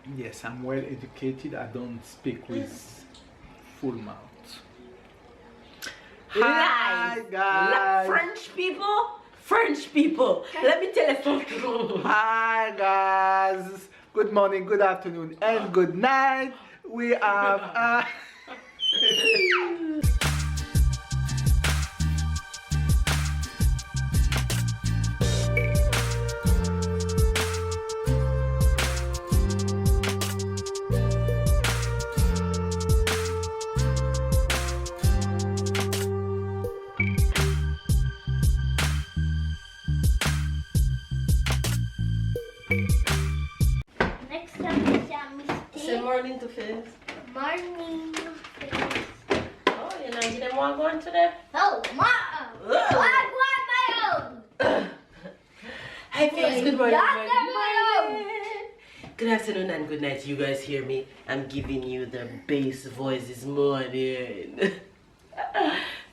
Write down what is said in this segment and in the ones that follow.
Yes, I'm well educated. I don't speak with full mouth. Hi guys. French people. French people. Let me tell you something. Hi guys. Good morning, good afternoon, and good night. We have Next time we shall mistake. Say morning to Fizz. Morning. Oh, you know, you didn't want to go on today? Oh, Mom! What my own? Hi Fizz, good morning. That's Good my morning. Good afternoon and good night. You guys hear me? I'm giving you the bass voice this morning.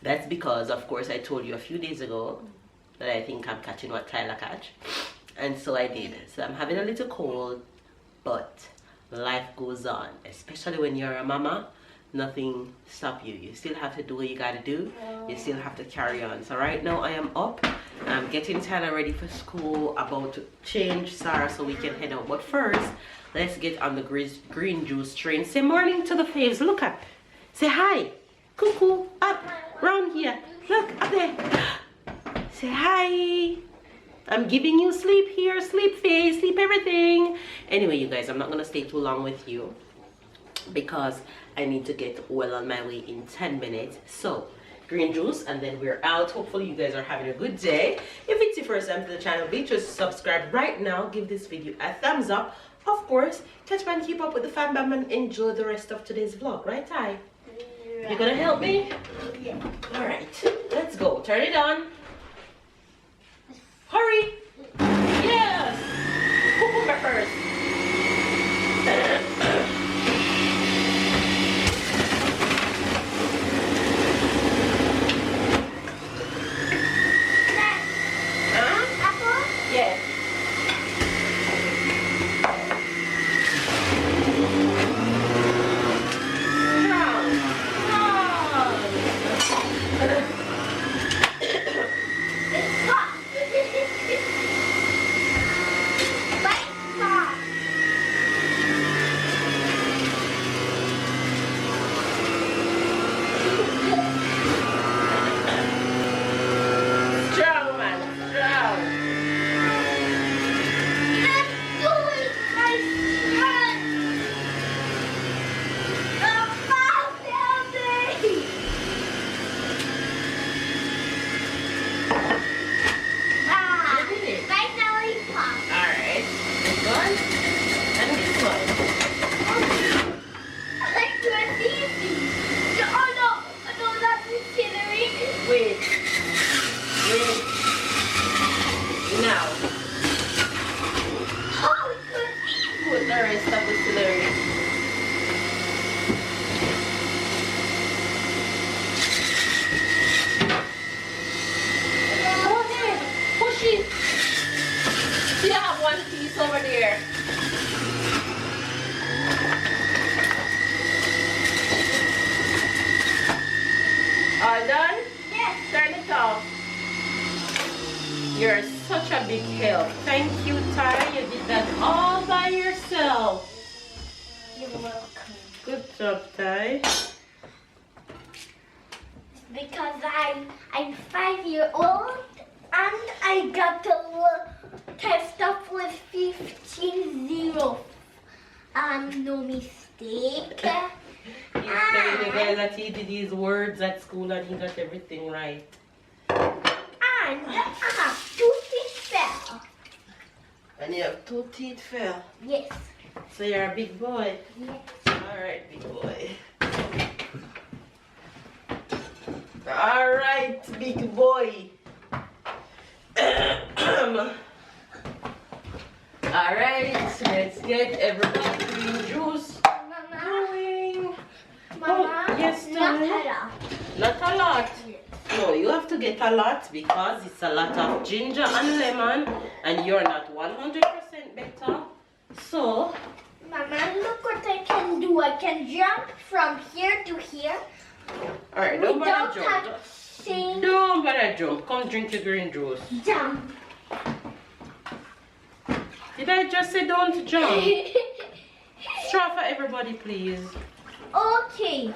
That's because, of course, I told you a few days ago that I think I'm catching what Tyler catch. And so I did. So I'm having a little cold, but life goes on. Especially when you're a mama, nothing stop you. You still have to do what you gotta do. You still have to carry on. So right now I am up. I'm getting Tyler ready for school, about to change Sarah so we can head out. But first, let's get on the green juice train. Say morning to the faves. Look up. Say hi. Cuckoo. Up. Round here. Look up there. Say hi. I'm giving you sleep here, sleep face, sleep everything. Anyway, you guys, I'm not gonna stay too long with you because I need to get well on my way in 10 minutes. So green juice and then we're out. Hopefully you guys are having a good day. If it's your first time to the channel, be sure to subscribe right now. Give this video a thumbs up. Of course, catch me and keep up with the fan bam and enjoy the rest of today's vlog. Right, Ty? You gonna help me? Yeah. All right, let's go. Turn it on. Hurry! Yes! Cucumber first. Apple? Yes. It's hot. Bite hot. Strong, man. Strong. Let's do it, my son. The fast building. You did it. My lollipop. Alright. This one. And this one. Like it's easy. Oh no, that's distillery. Wait. Wait. Now, Oh, it's put the rest of the celery. Go ahead. Push it. You have one piece over there. All done? Yes. Turn it off. You're such a big help. Thank you, Ty. You did that all by yourself. You're welcome. Good job, Ty. Because I'm 5-year-old and I got to test up with 15-0. No mistake. He's telling the guy that he did his words at school and he got everything right. And I have 2 teeth fell. And you have 2 teeth fell. Yes. So you're a big boy. Yes. Alright, big boy. Alright, big boy. Alright, let's get everybody green juice Mama, going. Mama, Oh, yes, not darling. a lot. Not a lot. Yes. No, you have to get a lot because it's a lot of ginger and lemon and you're not 100% better. So, Mama, jump from here to here Alright, don't bother without jump. touching. Don't bother jump. Come drink your green juice. Jump. Did I just say don't jump? Straw for everybody, please. Okay.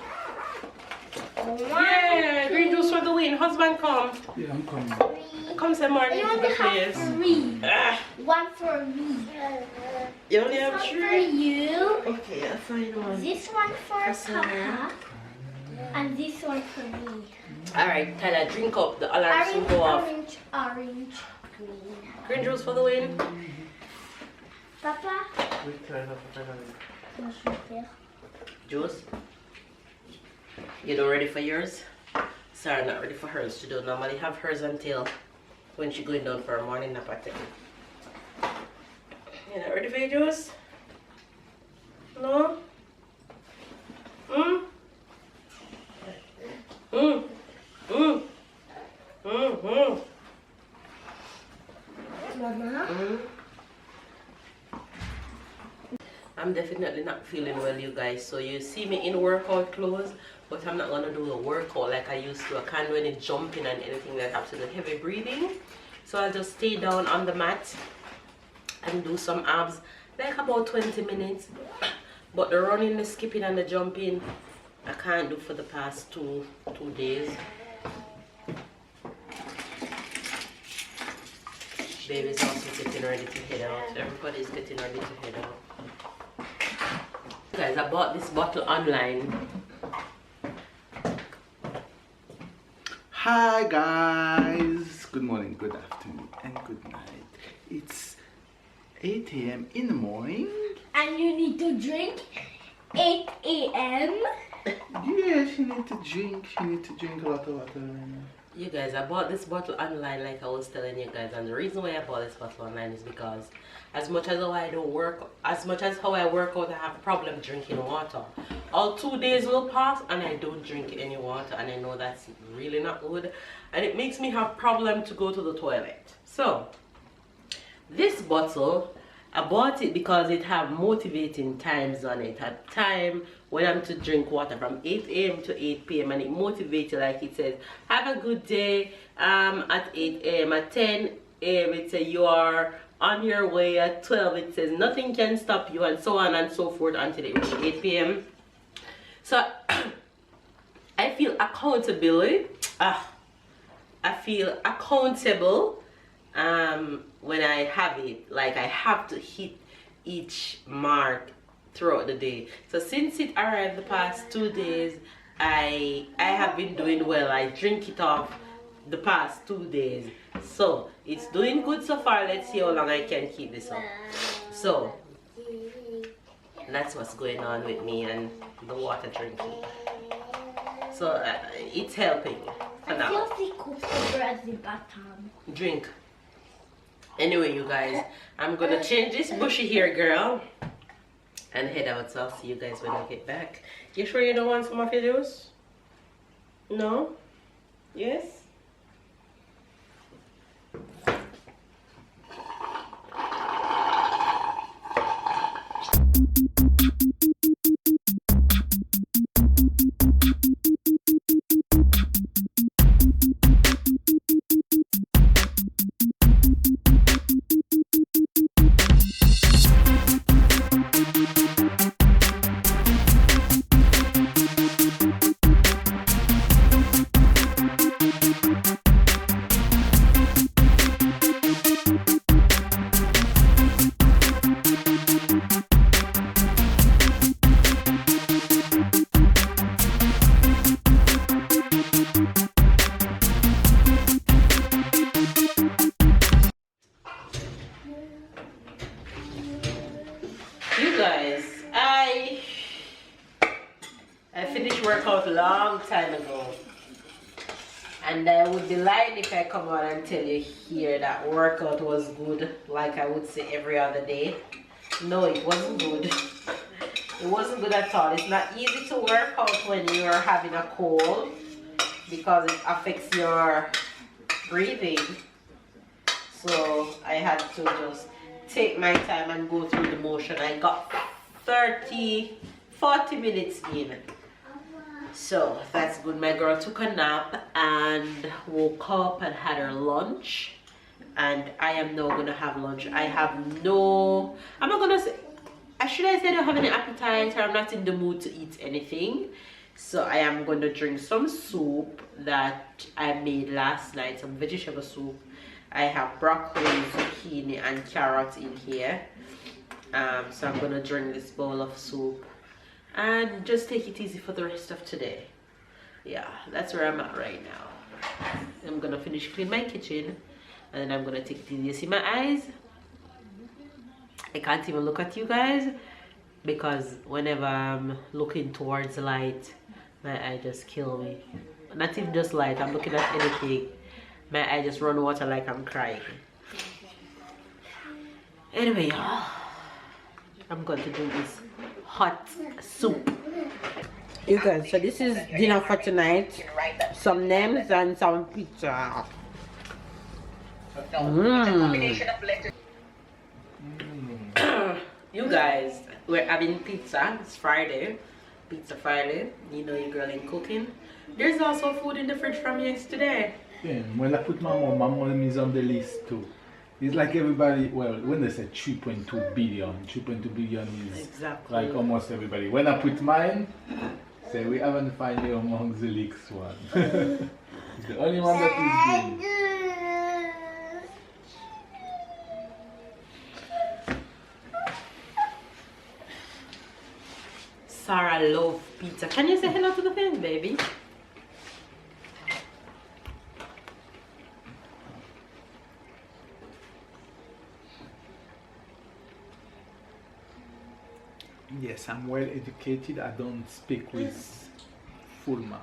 Yeah, green juice for the win. Husband, come. Yeah, I'm coming. Come say morning You to only the have place. 3. Ah, One for me. you only This have one for 3? you. Okay, I'll find one. This one for That's all right. Papa. And this one for me. Alright, Tyler, drink up. The alarm soon Orange, go off. orange, orange, green. Green juice for the win. Papa, Juice. You not ready for yours? Sarah not ready for hers. She don't normally have hers until when she going down for a morning nap at 10. You not ready for your juice? No? Mama. I'm definitely not feeling well, you guys. So you see me in workout clothes, but I'm not gonna do a workout like I used to. I can't do any jumping and anything that has to do heavy breathing. So I'll just stay down on the mat and do some abs, like about 20 minutes. But the running, the skipping, and the jumping, I can't do for the past two days. Baby's also getting ready to head out. Everybody's getting ready to head out. Guys, I bought this bottle online. Hi guys, good morning, good afternoon, and good night. It's 8 a.m. in the morning. And you need to drink 8 a.m. Yeah, she need to drink a lot of water right now. You guys, I bought this bottle online like I was telling you guys, and the reason why I bought this bottle online is because as much as how I work out, I have a problem drinking water. All 2 days will pass and I don't drink any water, and I know that's really not good, and it makes me have problem to go to the toilet. So this bottle, I bought it because it have motivating times on it. At time when I'm to drink water from 8 a.m. to 8 p.m. and it motivates you, like it says, have a good day at 8 a.m. At 10 a.m. it says you are on your way. At 12 it says nothing can stop you, and so on and so forth until it reaches 8 p.m. So I feel accountability. I feel accountable when I have it. Like I have to hit each mark throughout the day. So since it arrived the past 2 days, I have been doing well. I drink it off the past 2 days, so it's doing good so far. Let's see how long I can keep this up. So that's what's going on with me and the water drinking. So it's helping for now. I feel the cucumber at the bottom. Drink. Anyway, you guys, I'm gonna change this bushy hair, girl, and head out. So I'll see you guys when I get back. You sure you don't want some of your juice? No? Yes? You guys, I finished workout a long time ago, and I would be lying if I come on and tell you here that workout was good like I would say every other day. No, it wasn't good. It wasn't good at all. It's not easy to work out when you're having a cold because it affects your breathing. So I had to just take my time and go through the motion. I got 35 40 minutes in. So that's good. My girl took a nap and woke up and had her lunch. And I am now gonna have lunch. I have no, I'm not gonna say, should I say I don't have any appetite, or I'm not in the mood to eat anything. So I am going to drink some soup that I made last night, some vegetable soup. I have broccoli, zucchini and carrot in here. So I'm going to drink this bowl of soup and just take it easy for the rest of today. Yeah, that's where I'm at right now. I'm going to finish clean my kitchen and then I'm going to take it easy. You see my eyes? I can't even look at you guys because whenever I'm looking towards light, my eye just kill me. Not even just light, I'm looking at anything, my eye just run water like I'm crying. Anyway, y'all, I'm going to do this hot soup. You guys, so this is dinner for tonight. Some names and some pizza. You guys, we're having pizza. It's Friday. Pizza Friday. You know your girl ain't cooking. There's also food in the fridge from yesterday. Yeah, when I put my mom is on the list too. It's like everybody, well, when they say 3.2 billion is exactly like almost everybody. When I put mine, say we haven't found you among the leaks one. It's the only one that is good. Sarah love pizza. Can you say hello to the fans, baby? Yes, I'm well educated. I don't speak with full mouth.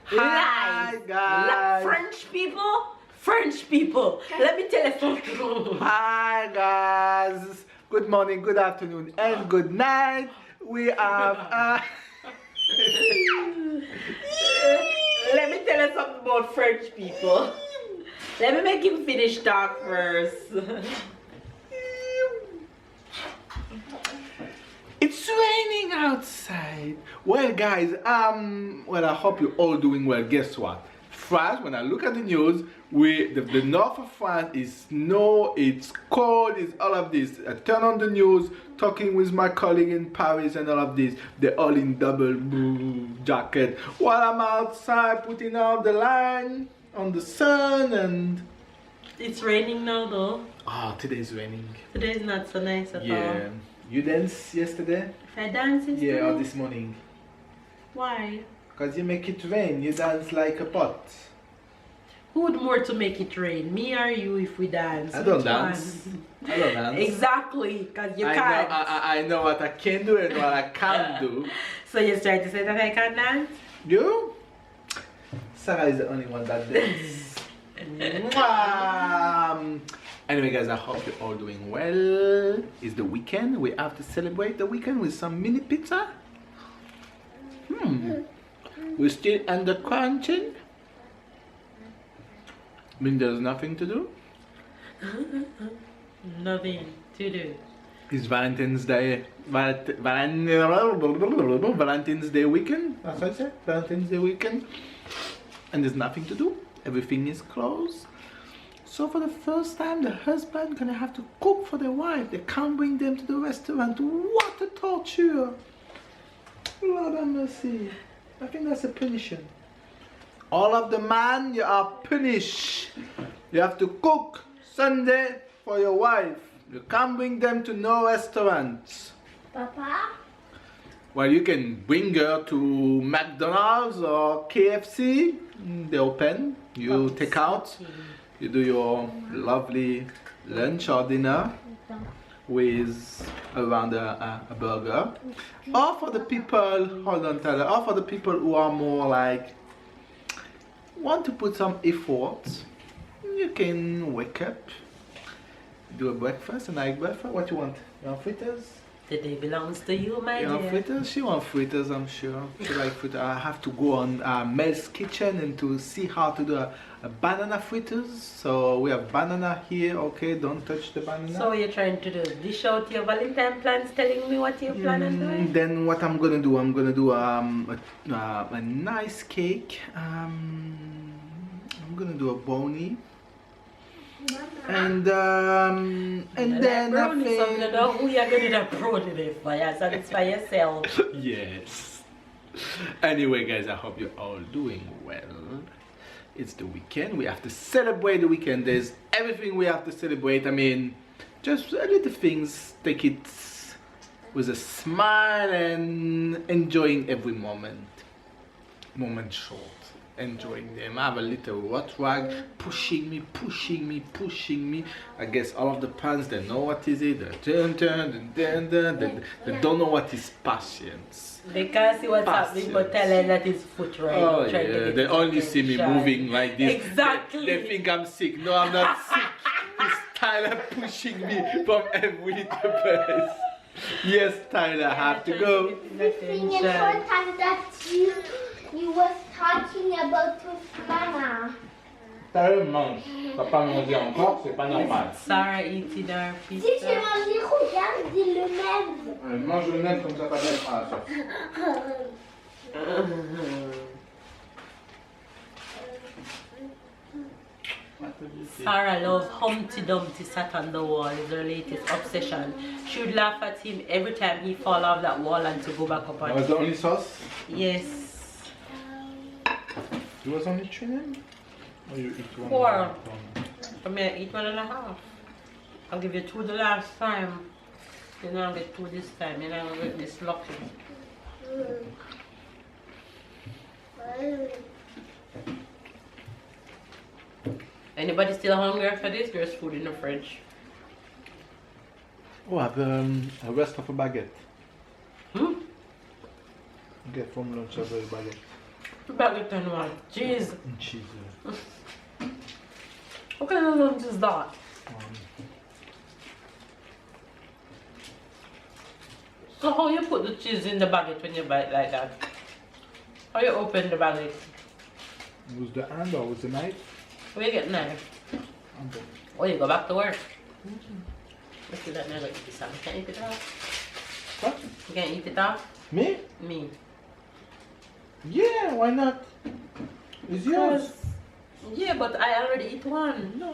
Hi Live. guys. French people. French people. Let me tell you something. Hi guys. Good morning, good afternoon, and good night. We have Let me tell you something about French people. Let me make him finish talk first. It's raining outside. Well guys, well I hope you're all doing well. Guess what? France, when I look at the news, the north of France is snow, it's cold, it's all of this. I turn on the news, talking with my colleague in Paris and all of this. They're all in double jacket. While I'm outside putting out the line on the sun and... It's raining now though. Oh, today's raining. Today's not so nice at all. Yeah. You danced yesterday? If I dance yesterday? Yeah, or this morning. Why? Because you make it rain, you dance like a pot. Who would more to make it rain? Me or you if we dance? I don't Which dance. one? I don't dance. Exactly, because you can't. I know what I can do and what I can't do. So you're trying to say that I can't dance? You? Sarah is the only one that dances. Anyway guys, I hope you're all doing well. It's the weekend. We have to celebrate the weekend with some mini pizza. We're still under quarantine. I mean, there's nothing to do. Nothing to do. It's Valentine's Day. Valentine's Day weekend. That's what I said. Valentine's Day weekend. And there's nothing to do. Everything is closed. So for the first time, the husband gonna have to cook for the wife. They can't bring them to the restaurant. What a torture! Lord have mercy. I think that's a punishment. All of the man, you are punished. You have to cook Sunday for your wife. You can't bring them to no restaurants. Papa? Well, you can bring her to McDonald's or KFC. They open. You take out. You do your lovely lunch or dinner with around a burger. Or for the people, hold on Tyler, or for the people who are more like, want to put some effort, you can wake up, do a breakfast, a night breakfast. What you want? You want fritters? The day belongs to you, my You know, dear. fritters? She wants fritters, I'm sure. She like fritters. I have to go on Mel's kitchen and to see how to do a banana fritters. So we have banana here. Okay, don't touch the banana. So you're trying to do dish out your Valentine plans, telling me what you plan on doing? Then what I'm gonna do? I'm gonna do a nice cake. I'm gonna do a brownie. And then I think. So you know who you're gonna do a brownie for? You satisfy yourself. Yes. Anyway, guys, I hope you're all doing well. It's the weekend. We have to celebrate the weekend. There's everything we have to celebrate. I mean, just little things. Take it with a smile and enjoying every moment. Moment short. Enjoying them. I have a little rat rag pushing me. I guess all of the parents, they know what is it. They don't know what is patience. They can't see what's happening, but tell them that his foot right. Oh yeah, they only see me moving like this. Exactly. They think I'm sick. No, I'm not sick. It's Tyler pushing me from every little place. Yes, Tyler, I have to go. The thing is sometimes that you was talking about with Mama. Tyler mange. T'as pas mangé encore, c'est pas normal. Sarah eating our Si tu pizza. manges, regarde, dis le même. Mange le même comme ça, pas bien. Sarah loves Humpty Dumpty sat on the wall is her latest obsession. She would laugh at him every time he fall off that wall and to go back up on That was it. the only sauce? Yes. It was only 3 then? Or you eat one? Four. I mean, I eat 1.5. I'll give you 2 the last time. You know, I'll get 2 this time. You know, I'll get this lucky. Anybody still hungry after this? There's food in the fridge. Oh, I have a rest of a baguette. Get from lunch a baguette. Baguette and what? Cheese. And cheese. What kind of lunch is that? So how you put the cheese in the baguette when you buy it like that? How you open the baguette? With the hand or with the knife? Where you get knife? Okay. Oh, you go back to work. Let's see that never eat this off. You can't eat it off? What? You can't eat it off? Me? Me. Yeah, why not? It's yours. Yeah, but I already eat one. No.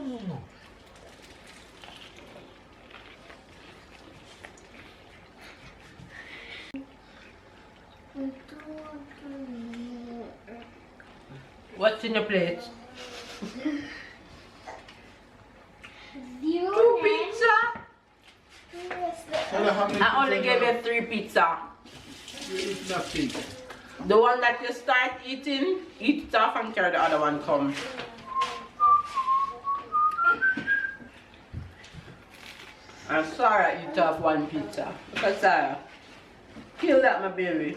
What's in your plate? 0 2 pizza? I only gave you 3 pizza. You eat nothing. The one that you start eating, eat it off and carry the other one come. And Sarah eat off 1 pizza. Look at Sarah. Kill that, my baby.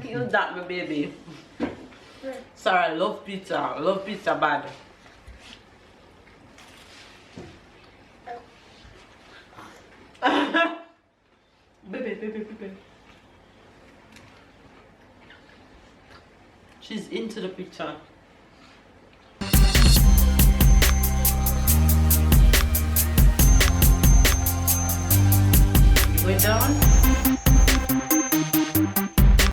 Kill that, my baby. Sarah love pizza. Love pizza bad. Baby. She's into the pizza.